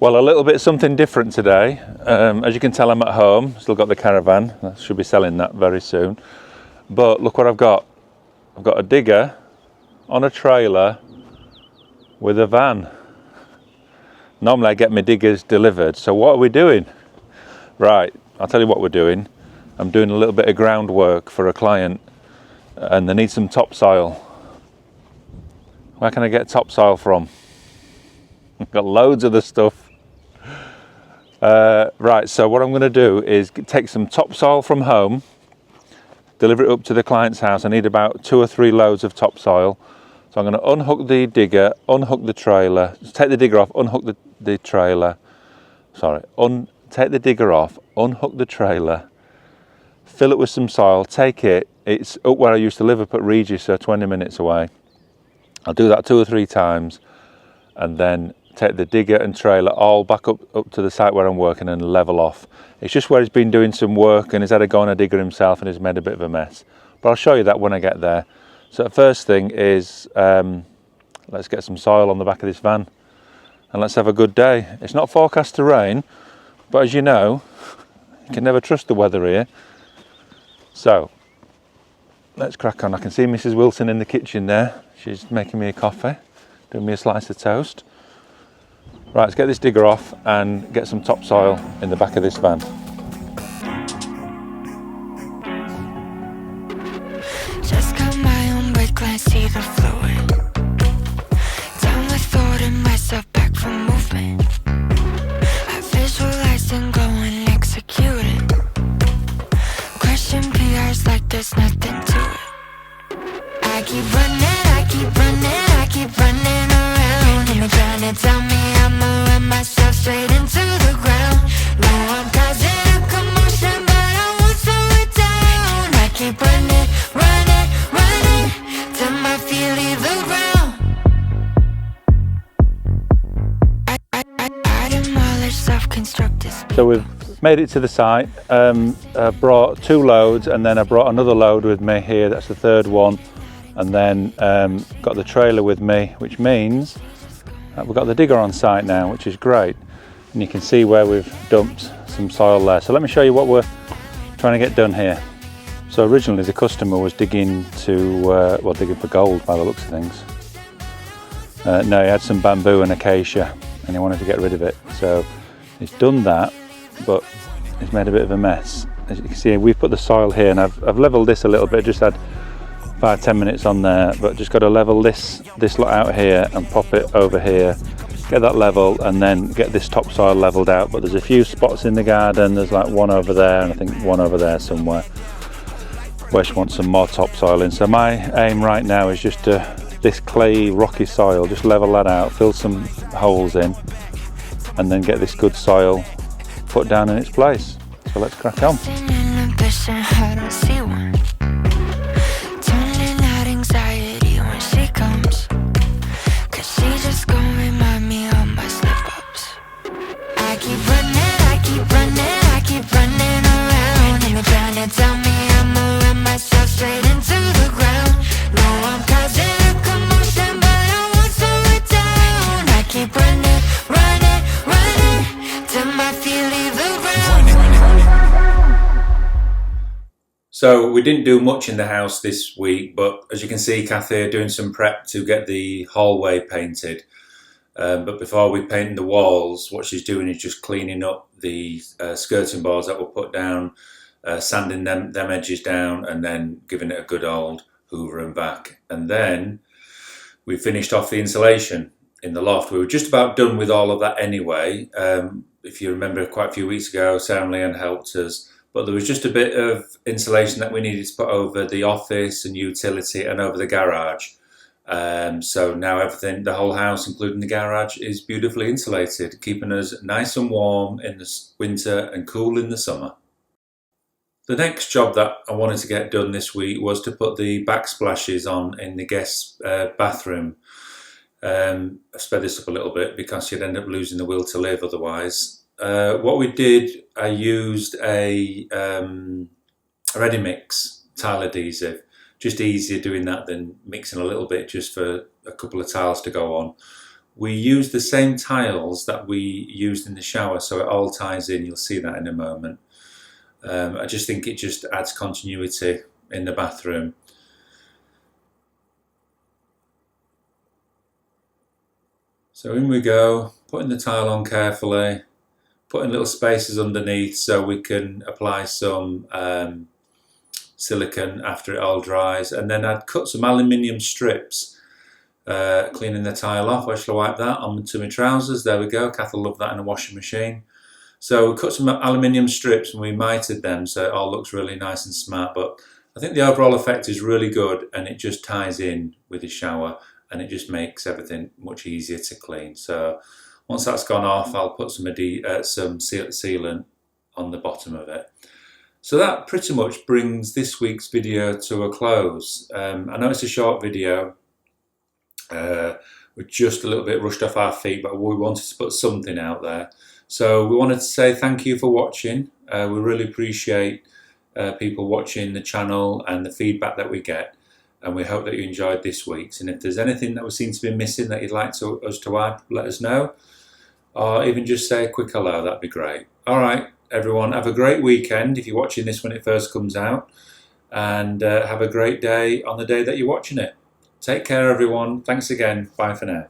Well, a little bit something different today. As you can tell, I'm at home. Still got the caravan. I should be selling that very soon. But look what I've got. I've got a digger on a trailer with a van. Normally I get my diggers delivered. So what are we doing? Right, I'll tell you what we're doing. I'm doing a little bit of groundwork for a client and they need some topsoil. Where can I get topsoil from? I've got loads of the stuff. Right, so what I'm going to do is take some topsoil from home, deliver it up to the client's house. I need about 2 or 3 loads of topsoil. So I'm going to unhook the digger, unhook the trailer, take the digger off, unhook the trailer. Sorry, take the digger off, unhook the trailer, fill it with some soil, take it. It's up where I used to live up at Regis, so 20 minutes away. I'll do that 2 or 3 times and then take the digger and trailer all back up to the site where I'm working and level off. It's just where he's been doing some work and he's had to go on a digger himself and he's made a bit of a mess. But I'll show you that when I get there. So the first thing is, let's get some soil on the back of this van and let's have a good day. It's not forecast to rain, but as you know, you can never trust the weather here. So let's crack on. I can see Mrs. Wilson in the kitchen there. She's making me a coffee, doing me a slice of toast. Right, let's get this digger off and get some topsoil in the back of this van. Just got my own brake, glance, see the fluid. Done with holding myself back from movement. I visualize and go and execute it. Question PRs like there's nothing to it. I keep running, I keep running, I keep running around. And you're trying to tell me I'ma run myself straight into the ground. No, I'm causing a commotion, but I won't slow it down. I keep running, running, running till my feet leave the ground. I demolish self-constructed speed. So we've made it to the site. I brought 2 loads and then I brought another load with me here. That's the 3rd one. And then got the trailer with me, which means we've got the digger on site now, which is great. And you can see where we've dumped some soil there. So let me show you what we're trying to get done here. So originally the customer was digging digging for gold by the looks of things. No, he had some bamboo and acacia and he wanted to get rid of it. So he's done that, but he's made a bit of a mess. As you can see, we've put the soil here and I've leveled this a little bit, just had 5-10 minutes on there, but just got to level this lot out here and pop it over here, get that level and then get this topsoil leveled out. But there's a few spots in the garden, there's like one over there and I think one over there somewhere where she wants some more topsoil in. So my aim right now is just this clay rocky soil, just level that out, fill some holes in and then get this good soil put down in its place. So let's crack on. I don't see one. Turning out anxiety when she comes, 'cause she just gon' remind me of my slip-ups. I keep running, I keep running, I keep running around. And you're trying to tell me I'ma run myself straight into the ground. No, I'm causing a commotion, but I won't slow it down. I keep running, running, running till my feet leave the ground. So we didn't do much in the house this week, but as you can see, Kathy doing some prep to get the hallway painted. But before we paint the walls, what she's doing is just cleaning up the skirting boards that were put down, sanding them edges down, and then giving it a good old hoover and back. And then we finished off the insulation in the loft. We were just about done with all of that anyway. If you remember, quite a few weeks ago, Sarah and Leanne helped us. But there was just a bit of insulation that we needed to put over the office and utility and over the garage. So now everything, the whole house, including the garage, is beautifully insulated, keeping us nice and warm in the winter and cool in the summer. The next job that I wanted to get done this week was to put the backsplashes on in the guest bathroom. I sped this up a little bit because you'd end up losing the will to live otherwise. What we did, I used a ready mix tile adhesive. Just easier doing that than mixing a little bit just for a couple of tiles to go on. we used the same tiles that we used in the shower, so it all ties in. You'll see that in a moment. I just think it just adds continuity in the bathroom. So in we go, putting the tile on carefully, putting little spaces underneath so we can apply some silicone after it all dries, and then I'd cut some aluminium strips, cleaning the tile off. Where shall I wipe that? Onto my trousers. There we go. Kath will love that in a washing machine. So we cut some aluminium strips and we mited them so it all looks really nice and smart. But I think the overall effect is really good, and it just ties in with the shower, and it just makes everything much easier to clean. So once that's gone off, I'll put some sealant on the bottom of it. So that pretty much brings this week's video to a close. I know it's a short video. We're just a little bit rushed off our feet, but we wanted to put something out there. So we wanted to say thank you for watching. We really appreciate people watching the channel and the feedback that we get. And we hope that you enjoyed this week's. And if there's anything that we seem to be missing that you'd like us to add, let us know. Or even just say a quick hello, that'd be great. All right, everyone, have a great weekend if you're watching this when it first comes out. And have a great day on the day that you're watching it. Take care, everyone. Thanks again. Bye for now.